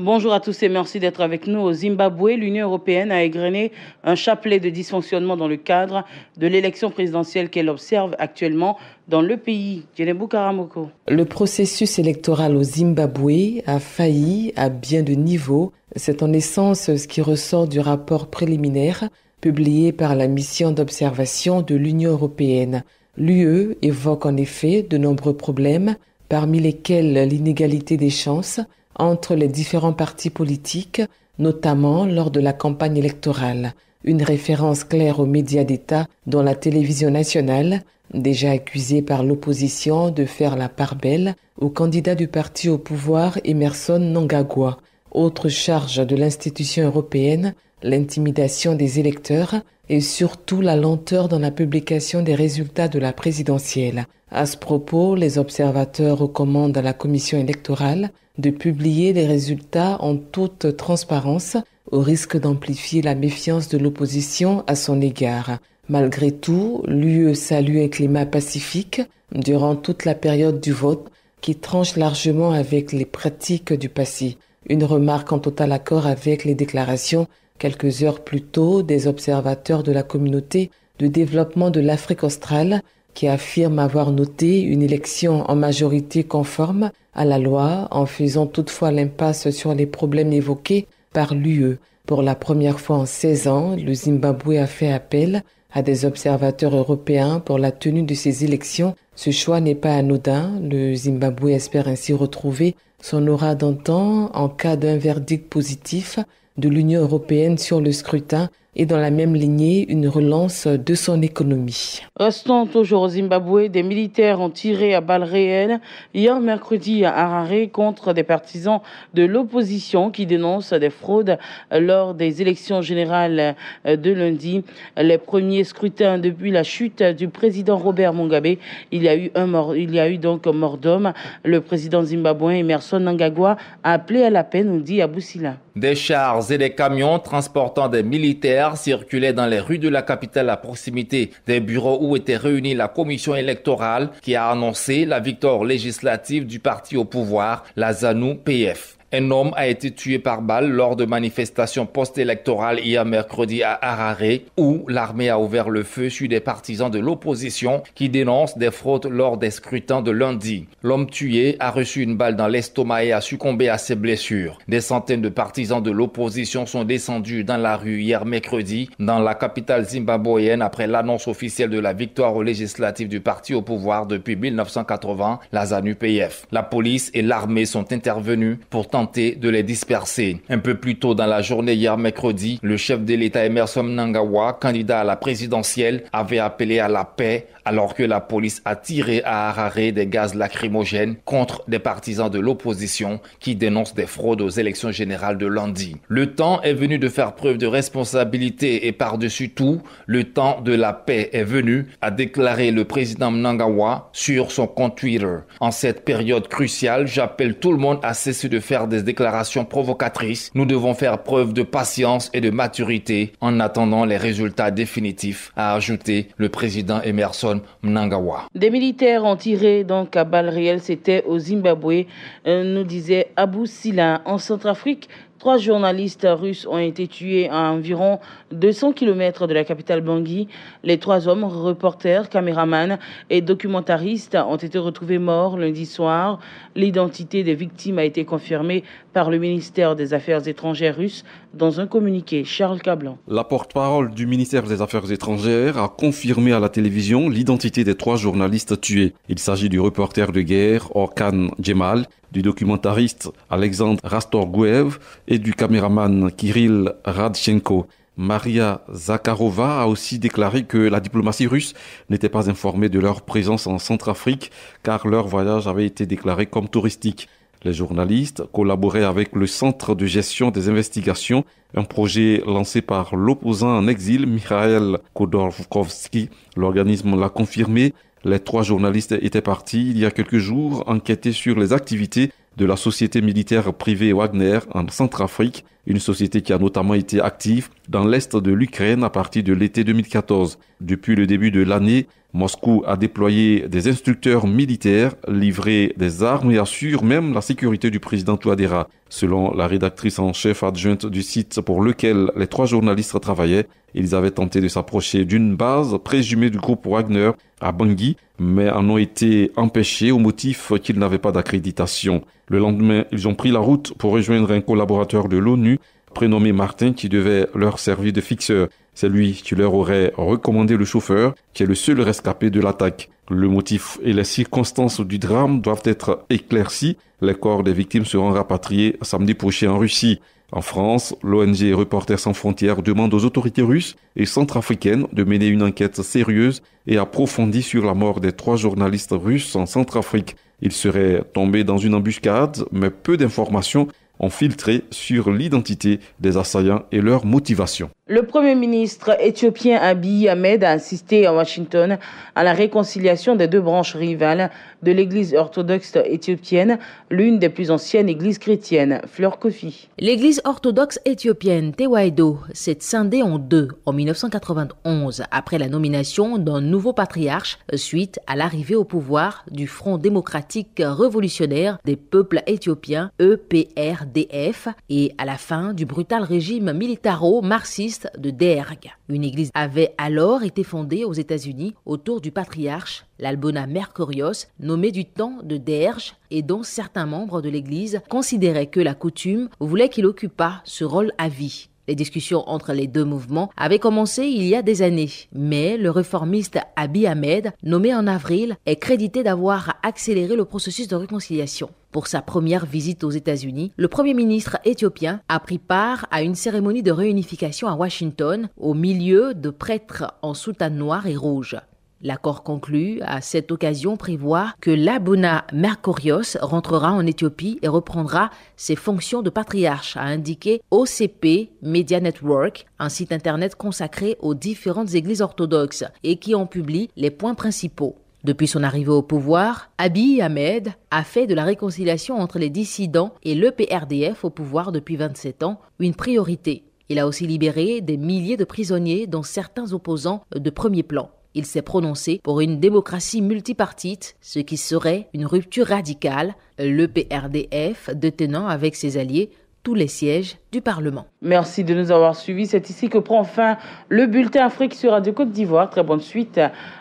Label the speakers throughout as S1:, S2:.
S1: Bonjour à tous et merci d'être avec nous. Au Zimbabwe, l'Union européenne a égrené un chapelet de dysfonctionnements dans le cadre de l'élection présidentielle qu'elle observe actuellement dans le pays. Djenebou Karamoko.
S2: Le processus électoral au Zimbabwe a failli à bien de niveaux. C'est en essence ce qui ressort du rapport préliminaire publié par la mission d'observation de l'Union européenne. L'UE évoque en effet de nombreux problèmes, parmi lesquels l'inégalité des chances entre les différents partis politiques, notamment lors de la campagne électorale. Une référence claire aux médias d'État, dont la télévision nationale, déjà accusée par l'opposition de faire la part belle au candidat du parti au pouvoir Emmerson Mnangagwa. Autre charge de l'institution européenne, l'intimidation des électeurs et surtout la lenteur dans la publication des résultats de la présidentielle. À ce propos, les observateurs recommandent à la commission électorale de publier les résultats en toute transparence au risque d'amplifier la méfiance de l'opposition à son égard. Malgré tout, l'UE salue un climat pacifique durant toute la période du vote qui tranche largement avec les pratiques du passé. Une remarque en total accord avec les déclarations quelques heures plus tôt des observateurs de la communauté de développement de l'Afrique australe qui affirment avoir noté une élection en majorité conforme à la loi en faisant toutefois l'impasse sur les problèmes évoqués par l'UE. Pour la première fois en 16 ans, le Zimbabwe a fait appel à des observateurs européens pour la tenue de ces élections. Ce choix n'est pas anodin. Le Zimbabwe espère ainsi retrouver son aura d'antan en cas d'un verdict positif de l'Union européenne sur le scrutin et dans la même lignée une relance de son économie.
S1: Restons toujours au Zimbabwe. Des militaires ont tiré à balles réelles hier mercredi à Harare contre des partisans de l'opposition qui dénoncent des fraudes lors des élections générales de lundi. Les premiers scrutins depuis la chute du président Robert Mugabe. Il y a eu donc mort d'homme. Le président zimbabwéen Emmerson Mnangagwa a appelé à la paix, nous dit Abou Sila.
S3: Des chars et des camions transportant des militaires circulaient dans les rues de la capitale à proximité des bureaux où était réunie la commission électorale qui a annoncé la victoire législative du parti au pouvoir, la ZANU-PF. Un homme a été tué par balle lors de manifestations post-électorales hier mercredi à Harare où l'armée a ouvert le feu sur des partisans de l'opposition qui dénoncent des fraudes lors des scrutins de lundi. L'homme tué a reçu une balle dans l'estomac et a succombé à ses blessures. Des centaines de partisans de l'opposition sont descendus dans la rue hier mercredi dans la capitale zimbabwéenne après l'annonce officielle de la victoire aux législatives du parti au pouvoir depuis 1980, la ZANU-PF. La police et l'armée sont intervenus pour tenter de les disperser. Un peu plus tôt dans la journée hier mercredi, le chef de l'État Emmerson Mnangagwa, candidat à la présidentielle, avait appelé à la paix alors que la police a tiré à Harare des gaz lacrymogènes contre des partisans de l'opposition qui dénoncent des fraudes aux élections générales de lundi. Le temps est venu de faire preuve de responsabilité et par-dessus tout, le temps de la paix est venu, a déclaré le président Mnangagwa sur son compte Twitter. En cette période cruciale, j'appelle tout le monde à cesser de faire des déclarations provocatrices. Nous devons faire preuve de patience et de maturité en attendant les résultats définitifs, a ajouté le président Emmerson Mnangagwa.
S1: Des militaires ont tiré donc à balles réelles, c'était au Zimbabwe, nous disait Abou Sila. En Centrafrique, 3 journalistes russes ont été tués à environ 200 km de la capitale Bangui. Les 3 hommes, reporters, caméramans et documentaristes, ont été retrouvés morts lundi soir. L'identité des victimes a été confirmée par le ministère des Affaires étrangères russe dans un communiqué. Charles Cablan.
S4: La porte-parole du ministère des Affaires étrangères a confirmé à la télévision l'identité des 3 journalistes tués. Il s'agit du reporter de guerre Orkan Djemal, du documentariste Alexandre Rastorguev et du caméraman Kirill Radchenko. Maria Zakharova a aussi déclaré que la diplomatie russe n'était pas informée de leur présence en Centrafrique car leur voyage avait été déclaré comme touristique. Les journalistes collaboraient avec le Centre de gestion des investigations, un projet lancé par l'opposant en exil Mikhail Khodorkovsky. L'organisme l'a confirmé. Les 3 journalistes étaient partis il y a quelques jours enquêter sur les activités de la société militaire privée Wagner en Centrafrique, une société qui a notamment été active dans l'est de l'Ukraine à partir de l'été 2014. Depuis le début de l'année, Moscou a déployé des instructeurs militaires, livré des armes et assure même la sécurité du président Touadéra. Selon la rédactrice en chef adjointe du site pour lequel les 3 journalistes travaillaient, ils avaient tenté de s'approcher d'une base présumée du groupe Wagner à Bangui, mais en ont été empêchés au motif qu'ils n'avaient pas d'accréditation. Le lendemain, ils ont pris la route pour rejoindre un collaborateur de l'ONU, prénommé Martin, qui devait leur servir de fixeur. C'est lui qui leur aurait recommandé le chauffeur, qui est le seul rescapé de l'attaque. Le motif et les circonstances du drame doivent être éclaircis. Les corps des victimes seront rapatriés samedi prochain en Russie. En France, l'ONG Reporters sans frontières demande aux autorités russes et centrafricaines de mener une enquête sérieuse et approfondie sur la mort des 3 journalistes russes en Centrafrique. Ils seraient tombés dans une embuscade, mais peu d'informations ont filtré sur l'identité des assaillants et leur motivation.
S1: Le Premier ministre éthiopien Abiy Ahmed a assisté à Washington à la réconciliation des 2 branches rivales de l'Église orthodoxe éthiopienne, l'une des plus anciennes églises chrétiennes. Fleur Kofi.
S5: L'Église orthodoxe éthiopienne Tewahedo s'est scindée en 2 en 1991 après la nomination d'un nouveau patriarche suite à l'arrivée au pouvoir du Front démocratique révolutionnaire des peuples éthiopiens EPRDF et à la fin du brutal régime militaro-marxiste de Derg. Une église avait alors été fondée aux États-Unis autour du patriarche l'Albona Mercurios, nommé du temps de Derg et dont certains membres de l'église considéraient que la coutume voulait qu'il occupât ce rôle à vie. Les discussions entre les 2 mouvements avaient commencé il y a des années, mais le réformiste Abiy Ahmed, nommé en avril, est crédité d'avoir accéléré le processus de réconciliation. Pour sa première visite aux États-Unis, le Premier ministre éthiopien a pris part à une cérémonie de réunification à Washington, au milieu de prêtres en soutane noire et rouge. L'accord conclu à cette occasion prévoit que l'Albona Mercurios rentrera en Éthiopie et reprendra ses fonctions de patriarche, a indiqué OCP Media Network, un site internet consacré aux différentes églises orthodoxes et qui en publie les points principaux. Depuis son arrivée au pouvoir, Abiy Ahmed a fait de la réconciliation entre les dissidents et l'EPRDF au pouvoir depuis 27 ans une priorité. Il a aussi libéré des milliers de prisonniers, dont certains opposants de premier plan. Il s'est prononcé pour une démocratie multipartite, ce qui serait une rupture radicale, l'EPRDF détenant avec ses alliés tous les sièges du Parlement.
S1: Merci de nous avoir suivis. C'est ici que prend fin le bulletin Afrique sur Radio Côte d'Ivoire. Très bonne suite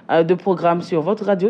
S1: de programmes sur votre radio.